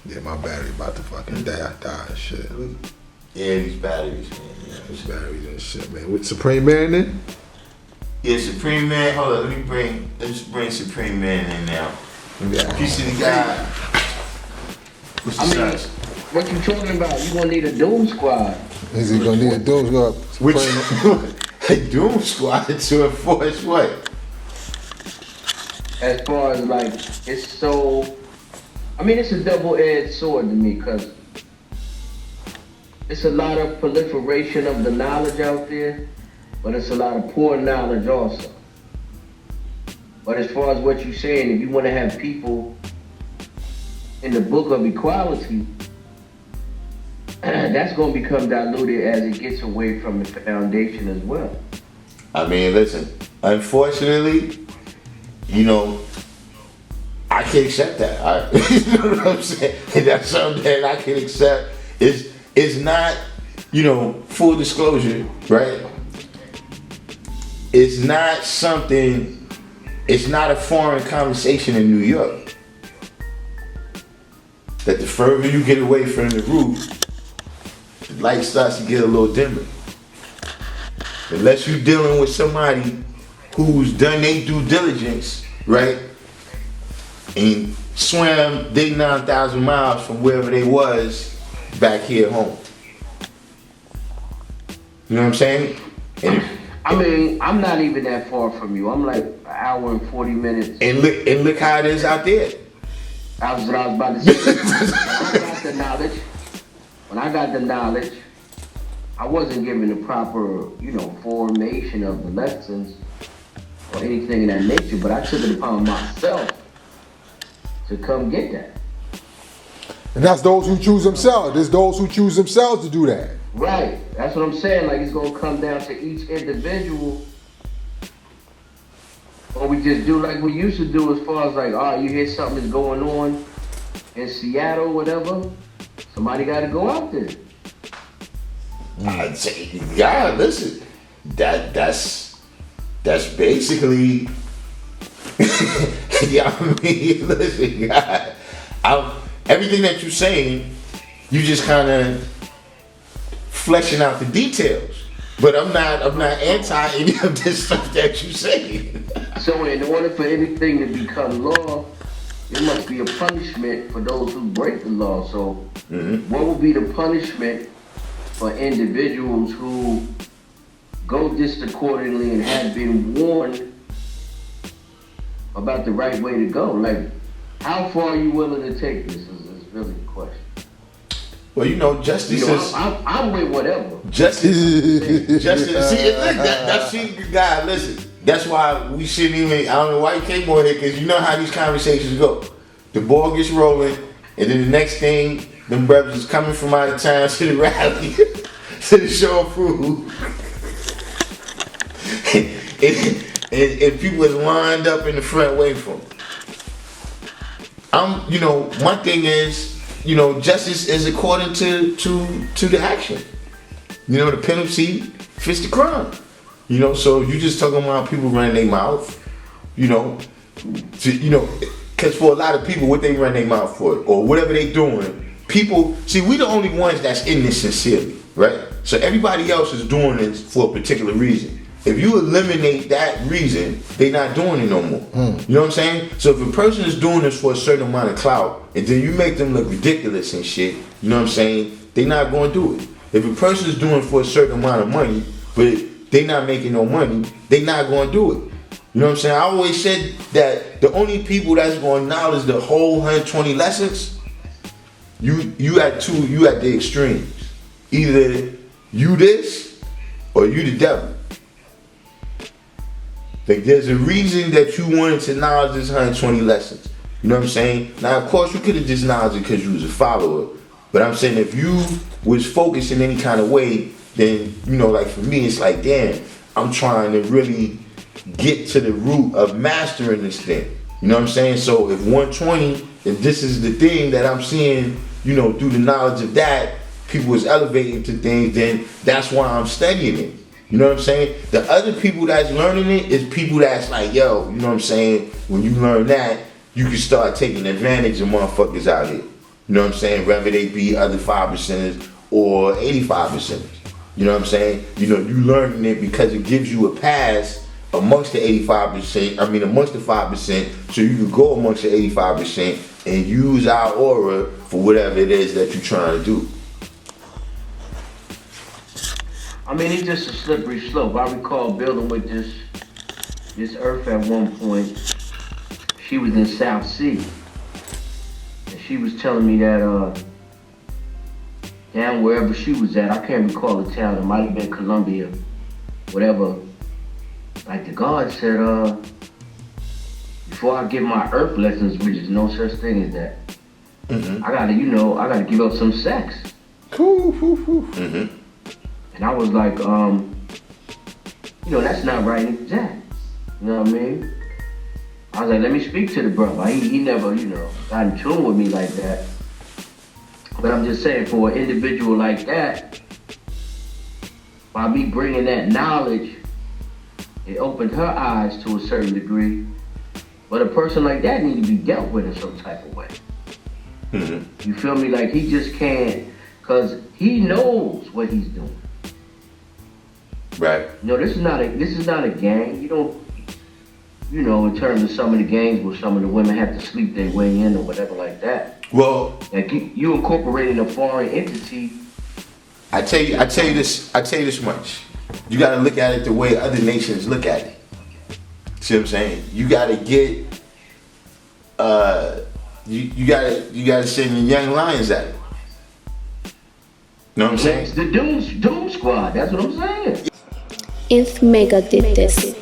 Yeah, my battery about to fucking die and shit. Yeah, these batteries, man. These batteries and shit, man. With Supreme Man in? Yeah, Supreme Man. Hold on, let's bring Supreme Man in now. Piece of the guy. What's the size? What you talking about? You gonna need a Doom Squad. Is he gonna need a Doom Squad? Which a Doom Squad to enforce what? As far as like, it's so. I mean, it's a double-edged sword to me because it's a lot of proliferation of the knowledge out there, but it's a lot of poor knowledge also. But as far as what you're saying, if you want to have people in the book of equality, that's going to become diluted as it gets away from the foundation as well. I mean, listen, unfortunately, I can accept that. You know what I'm saying? And that's something that I can accept. It's not, full disclosure, right? It's not a foreign conversation in New York. That the further you get away from the roof, the light starts to get a little dimmer. Unless you're dealing with somebody who's done their due diligence, right? And swam they 9,000 miles from wherever they was back here home. You know what I'm saying? I mean, I'm not even that far from you. I'm like an hour and 40 minutes. And look how it is out there. That's what I was about to say. When I got the knowledge, I wasn't given the proper, formation of the lessons or anything of that nature, but I took it upon myself to come get that. And that's those who choose themselves. There's those who choose themselves to do that. Right. That's what I'm saying. Like, it's going to come down to each individual. Or we just do like we used to do as far as like, you hear something is going on in Seattle, whatever, somebody got to go out there. I'd say, yeah, listen, that's basically, yeah, I mean, listen, God, everything that you're saying, you just kind of fleshing out the details. But I'm not anti any of this stuff that you say. So in order for anything to become law, there must be a punishment for those who break the law. So what would be the punishment for individuals who go disaccordingly and have been warned about the right way to go? Like, how far are you willing to take this is really the question. Well, justice is... I'm with whatever. Justice. See, look, God, listen. That's why we shouldn't even... I don't know why you came on here, because you know how these conversations go. The ball gets rolling, and then the next thing, them brothers is coming from out of town to the rally, to the show of food. and people is lined up in the front waiting for them. My thing is, justice is according to the action. The penalty fits the crime. So you just talking about people running their mouth, because for a lot of people, what they run their mouth for, or whatever they doing, people, see, we the only ones that's in this sincerely, right? So everybody else is doing this for a particular reason. If you eliminate that reason, they not doing it no more. You know what I'm saying? So if a person is doing this for a certain amount of clout, and then you make them look ridiculous and shit, you know what I'm saying? They not going to do it. If a person is doing it for a certain amount of money, but they not making no money, they not going to do it. You know what I'm saying? I always said that the only people that's going to acknowledge the whole 120 lessons, you at the extremes. Either you this or you the devil. Like, there's a reason that you wanted to acknowledge this 120 lessons. You know what I'm saying? Now, of course, you could have just acknowledged it because you was a follower. But I'm saying if you was focused in any kind of way, then, like for me, it's like, damn, I'm trying to really get to the root of mastering this thing. You know what I'm saying? So if 120, if this is the thing that I'm seeing, through the knowledge of that, people is elevating to things, then that's why I'm studying it. You know what I'm saying? The other people that's learning it is people that's like, yo, you know what I'm saying? When you learn that, you can start taking advantage of motherfuckers out here. You know what I'm saying? Whether they be other 5%ers or 85%ers. You know what I'm saying? You know, you learning it because it gives you a pass amongst the 85%, amongst the 5%, so you can go amongst the 85% and use our aura for whatever it is that you're trying to do. I mean, it's just a slippery slope. I recall building with this earth at one point. She was in South Sea. And she was telling me that down wherever she was at, I can't recall the town, it might have been Colombia, whatever. Like the God said, before I give my earth lessons, which is no such thing as that, I gotta give up some sex. And I was like, that's not right and exact. You know what I mean? I was like, let me speak to the brother. He never, got in tune with me like that. But I'm just saying, for an individual like that, by me bringing that knowledge, it opened her eyes to a certain degree. But a person like that needs to be dealt with in some type of way. You feel me? Like, he just can't, because he knows what he's doing. Right. This is not a gang. You don't, in terms of some of the gangs where some of the women have to sleep their way in or whatever like that. Well, like you incorporating a foreign entity. I tell you this much. You gotta look at it the way other nations look at it. See what I'm saying? You gotta get you gotta send your young lions at it. Know what I'm saying? It's the Doom Squad, that's what I'm saying. If Mecca did this.